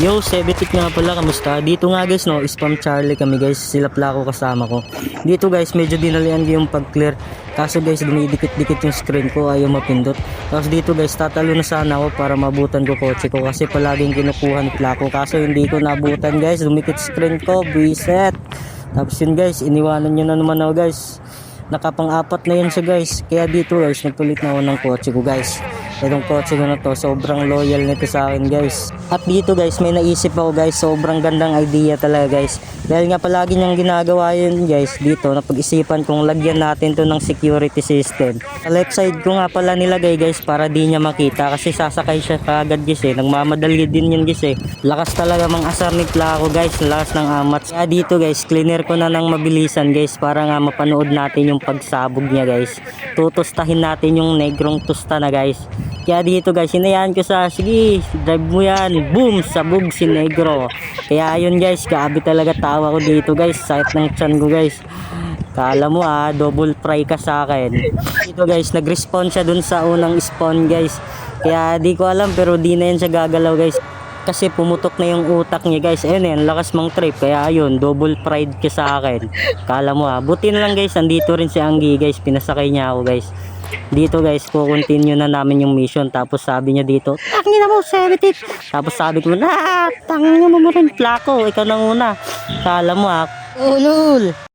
Yo, Sebetik nga pala, kamusta? Dito nga guys, no, Spam Charlie kami guys, sila Plako kasama ko. Dito guys, medyo dinalian ko yung pag-clear. Kaso guys, dumidikit-dikit yung screen ko, ayaw mapindot. Tapos dito guys, tatalo na sana ako para mabutan ko kotse ko kasi palaging kinukuha ni Plako. Kaso hindi ko nabutan guys, dumikit screen ko, buiset. Tapos yun guys, iniwanan nyo na naman ako guys. Nakapang-apat na yun siya guys. Kaya dito guys, nagpalit na ako ng kotse ko guys. Itong kotse ko na to, sobrang loyal nito sa akin guys. At dito guys, may naisip ako guys, sobrang gandang idea talaga guys. Dahil nga palagi niyang ginagawa yun guys, dito napag-isipan kong lagyan natin to ng security system. Sa left side ko nga pala nilagay guys para di niya makita kasi sasakay siya kagad guys eh. Nagmamadali din yun guys eh. Lakas talaga mang asar ni Plako guys, lakas ng amats. Kaya dito guys, cleaner ko na ng mabilisan guys para nga mapanood natin yung pagsabog niya guys. Tutustahin natin yung negrong tusta na guys. Kaya dito guys, hinayaan ko sa, sige, drive mo yan, boom, sabog si negro. Kaya ayun guys, kaabi talaga tawa ko dito guys, sakit ng tiyan ko guys. Kala mo double fry ka sa akin. Dito guys, nag-respawn siya dun sa unang spawn guys. Kaya di ko alam pero di na yan siya gagalaw guys. Kasi pumutok na yung utak niya guys. Ayun yan, lakas mang trip. Kaya ayun, double fried ka sa akin. Kala mo buti na lang guys, andito rin si Anggi guys, pinasakay niya ako guys. Dito guys, kukontinue na namin yung mission. Tapos sabi niya dito, tangin na mo, Sebetik. Tapos sabi ko, tangin mo rin, Plako, ikaw nang una. Kala mo ulul.